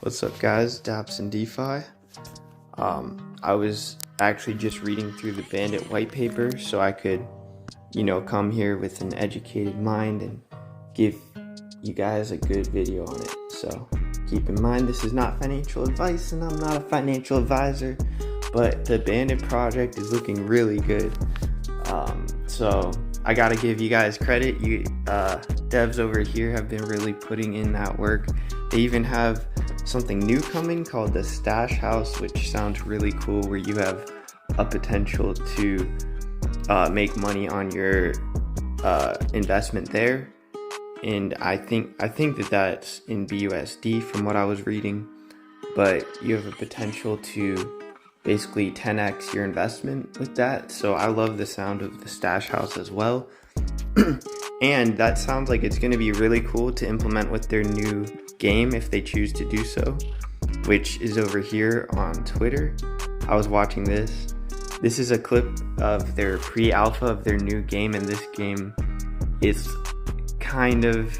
What's up, guys? Dapps and DeFi. I was actually just reading through the Bandit white paper so I could, come here with an educated mind and give you guys a good video on it. So keep in mind, this is not financial advice and I'm not a financial advisor, but the Bandit project is looking really good. So I gotta give you guys credit. You devs over here have been really putting in that work. They even have something new coming called the Stash House, which sounds really cool, where you have a potential to make money on your investment there. And I think that that's in BUSD from what I was reading, but you have a potential to basically 10x your investment with that. So I love the sound of the Stash House as well. And that sounds like it's going to be really cool to implement with their new game if they choose to do so, which is over here on Twitter. I was watching this. This is a clip of their pre-alpha of their new game, and this game is kind of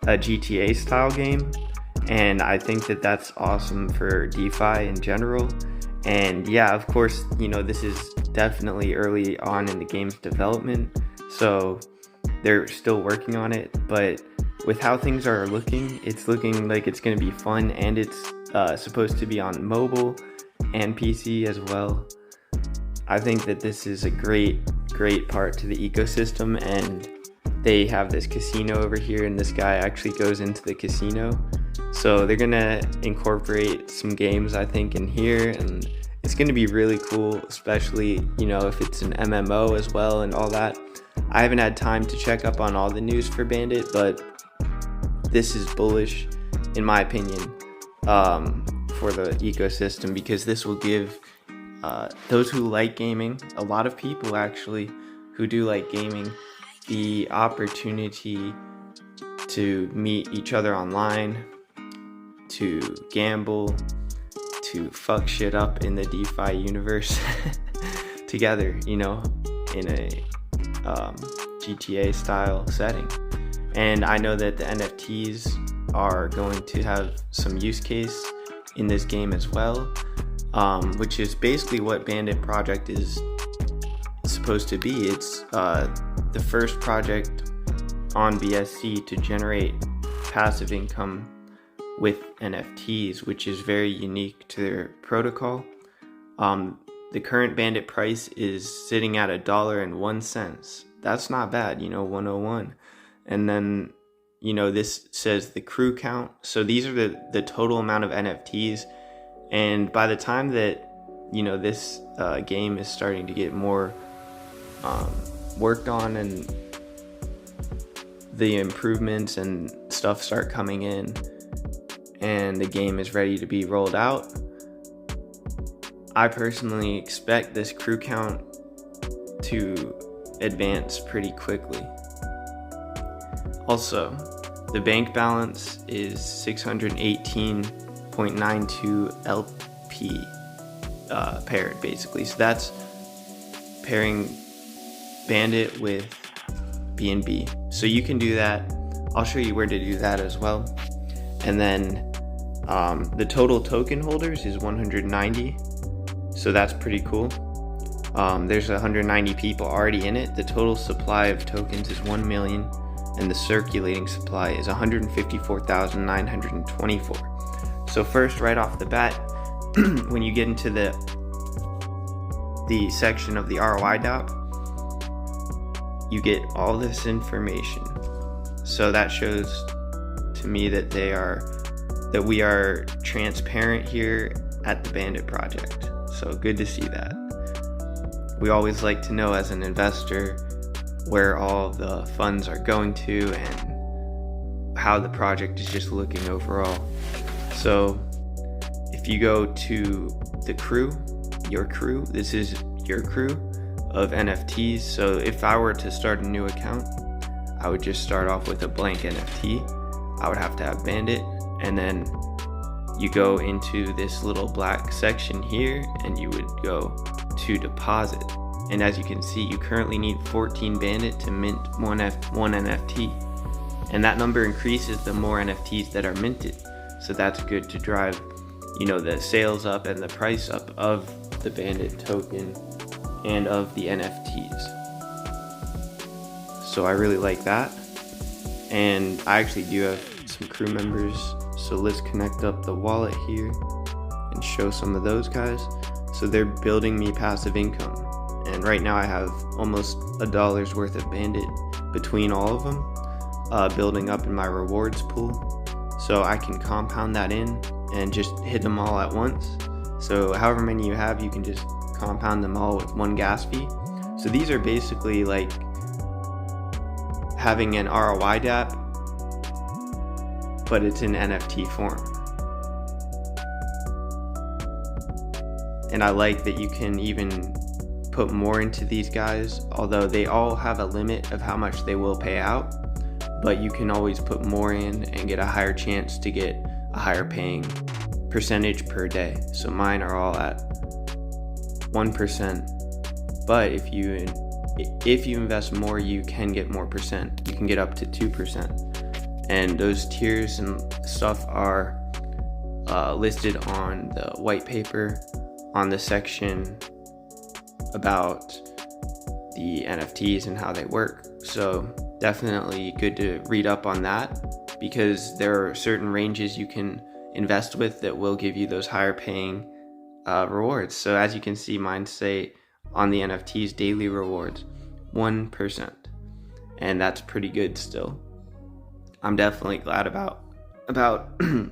a GTA style game, and I think that that's awesome for DeFi in general. And yeah, of course, this is definitely early on in the game's development, so they're still working on it, but with how things are looking, it's looking like it's going to be fun, and it's supposed to be on mobile and PC as well. I think that this is a great part to the ecosystem, and they have this casino over here, and this guy actually goes into the casino. So they're going to incorporate some games, I think, in here, and it's going to be really cool, especially, if it's an MMO as well and all that. I haven't had time to check up on all the news for Bandit, but this is bullish, in my opinion, for the ecosystem, because this will give those who like gaming, a lot of people actually who do like gaming, the opportunity to meet each other online, to gamble, to fuck shit up in the DeFi universe together, in a GTA style setting. And I know that the NFTs are going to have some use case in this game as well, which is basically what Bandit project is supposed to be. It's the first project on BSC to generate passive income with NFTs, which is very unique to their protocol. The current Bandit price is sitting at $1.01. That's not bad, 101. And then, this says the crew count. So these are the total amount of NFTs. And by the time that, this game is starting to get more worked on, and the improvements and stuff start coming in, and the game is ready to be rolled out, I personally expect this crew count to advance pretty quickly. Also, the bank balance is 618.92 LP paired, basically. So that's pairing Bandit with BNB. So you can do that. I'll show you where to do that as well. And then the total token holders is 190. So that's pretty cool. There's 190 people already in it. The total supply of tokens is 1 million, and the circulating supply is 154,924. So first, right off the bat, when you get into the section of the ROI DAPP, you get all this information. So that shows to me that we are transparent here at the Bandit project. So good to see that. We always like to know as an investor where all the funds are going to and how the project is just looking overall. So if you go to the crew, your crew, this is your crew of NFTs. So if I were to start a new account, I would just start off with a blank NFT. I would have to have Bandit, and then you go into this little black section here, and you would go to deposit. And as you can see, you currently need 14 Bandit to mint one NFT. And that number increases the more NFTs that are minted. so that's good to drive, you know, the sales up and the price up of the Bandit token and of the NFTs. So I really like that. And I actually do have some crew members, so let's connect up the wallet here and show some of those guys. So they're building me passive income, and right now I have almost $1 worth of Bandit between all of them, building up in my rewards pool, so I can compound that in and just hit them all at once. So however many you have, you can just compound them all with one gas fee. So these are basically like having an ROI DAPP, but it's in NFT form. And I like that you can even put more into these guys, although they all have a limit of how much they will pay out, but you can always put more in and get a higher chance to get a higher paying percentage per day. So mine are all at 1%, but if you invest more, you can get more percent. You can get up to 2%. And those tiers and stuff are listed on the white paper on the section about the NFTs and how they work. So definitely good to read up on that, because there are certain ranges you can invest with that will give you those higher paying rewards. So as you can see, mine say on the NFTs daily rewards 1%, and that's pretty good still. I'm definitely glad about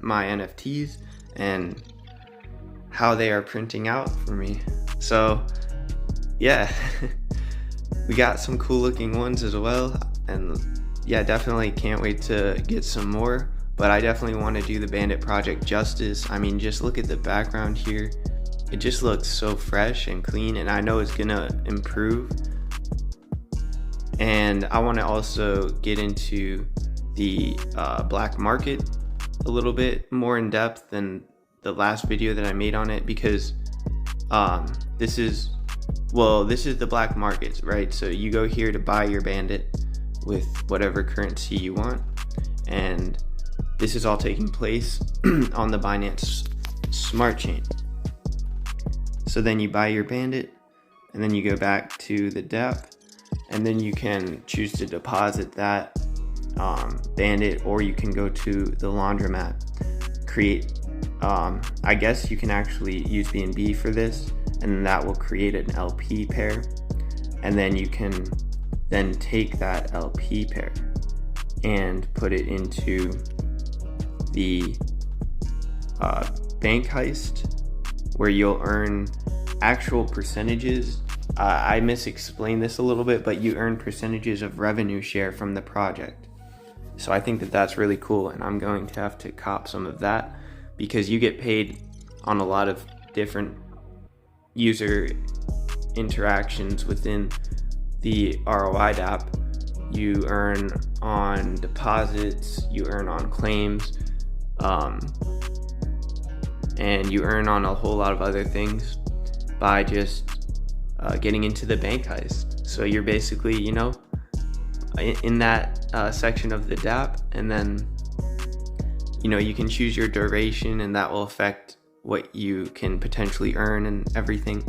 my NFTs and how they are printing out for me. So yeah, we got some cool looking ones as well, and yeah, definitely can't wait to get some more. But I definitely want to do the Bandit project justice. I mean, just look at the background here. It just looks so fresh and clean, and I know it's gonna improve. And I want to also get into the black market a little bit more in depth than the last video that I made on it, because this is the black markets, right? So you go here to buy your Bandit with whatever currency you want, and this is all taking place on the Binance Smart Chain. So then you buy your Bandit, and then you go back to the DAPP, and then you can choose to deposit that Bandit, or you can go to the laundromat, create I guess you can actually use BNB for this, and that will create an LP pair, and then you can then take that LP pair and put it into the bank heist, where you'll earn actual percentages. I misexplained this a little bit, but you earn percentages of revenue share from the project. So I think that that's really cool, and I'm going to have to cop some of that, because you get paid on a lot of different user interactions within the ROI DAPP. You earn on deposits, you earn on claims, and you earn on a whole lot of other things by just getting into the bank heist. So you're basically, you know, in that section of the DAPP, and then, you know, you can choose your duration, and that will affect what you can potentially earn and everything.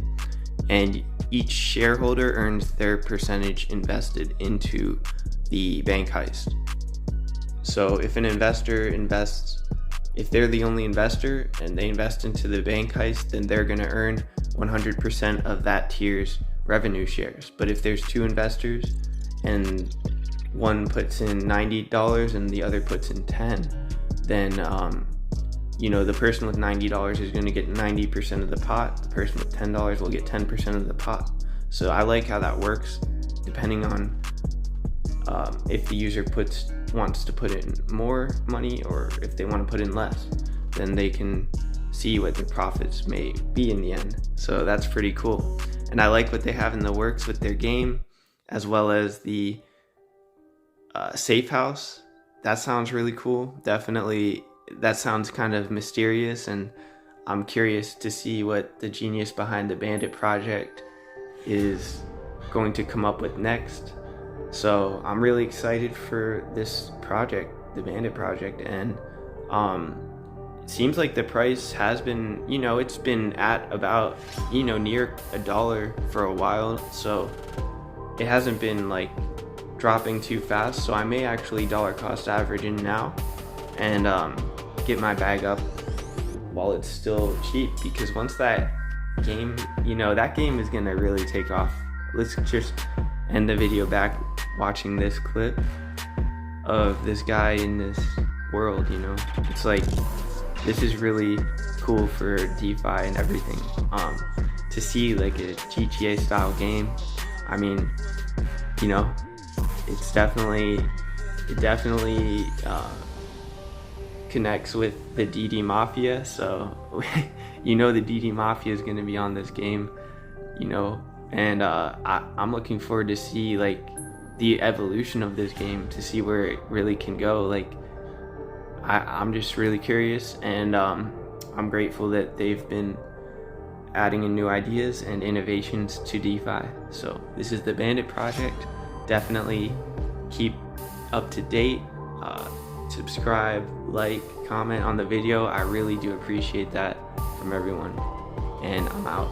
And each shareholder earns their percentage invested into the bank heist. So if an investor invests, if they're the only investor and they invest into the bank heist, then they're going to earn 100% of that tier's revenue shares. But if there's two investors and one puts in $90 and the other puts in 10, then you know, the person with $90 is going to get 90% of the pot. The person with $10 will get 10% of the pot. So I like how that works, depending on if the user wants to put in more money, or if they want to put in less, then they can see what the profits may be in the end. So that's pretty cool. And I like what they have in the works with their game, as well as the safe house. That sounds really cool. Definitely, that sounds kind of mysterious, and I'm curious to see what the genius behind the Bandit project is going to come up with next. So I'm really excited for this project, the Bandit project, and seems like the price has been, it's been at about, near $1 for a while, so it hasn't been like dropping too fast. So I may actually dollar cost average in now and get my bag up while it's still cheap, because once that game, that game is gonna really take off. Let's just end the video back watching this clip of this guy in this world. It's like, this is really cool for DeFi and everything. To see like a GTA style game, I mean, it definitely connects with the DD Mafia, so the DD Mafia is going to be on this game, and I'm looking forward to see like the evolution of this game, to see where it really can go. Like, I'm just really curious, and I'm grateful that they've been adding in new ideas and innovations to DeFi. So this is the Bandit project. Definitely keep up to date. Subscribe, like, comment on the video. I really do appreciate that from everyone, and I'm out.